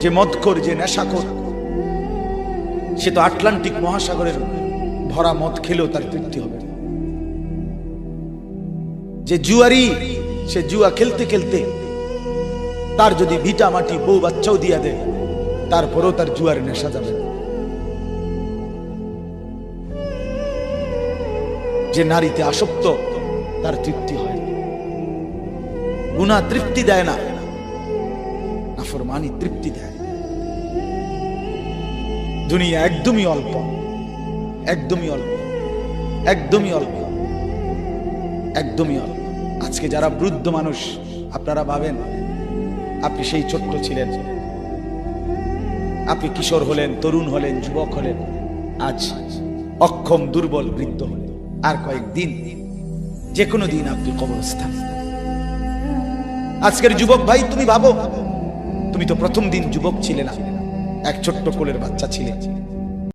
যে মদখোর, যে নেশাখোর, সে তো আটলান্টিক মহাসাগরের ভরা মদ খেলেও তার তৃপ্তি হবে। যে জুয়ারি, সে জুয়া খেলতে খেলতে তার যদি ভিটা মাটি বউ বাচ্চাও দিয়া দেয়, তারপরেও তার জুয়ার নেশা যাবে। যে নারীতে আসক্ত, তার তৃপ্তি হয়। গুনাহ তৃপ্তি দেয় না, নাফরমানি তৃপ্তি দেয়। দুনিয়া একদমই অল্প, একদমই অল্প, একদমই অল্প, একদমই অল্প। আজকে যারা বৃদ্ধ মানুষ, আপনারা ভাবেন আপনি সেই ছোট্ট ছিলেন, আপনি কিশোর হলেন, তরুণ হলেন, যুবক হলেন, আজ অক্ষম, দুর্বল, বৃদ্ধ হলেন। আর কয়েকদিন, যে কোনো দিন আপনি কবরস্থান। আজকের যুবক ভাই, তুমি ভাবো, তুমি তো প্রথম দিন যুবক ছিলে না, এক ছোট্ট কোলের বাচ্চা ছিলে।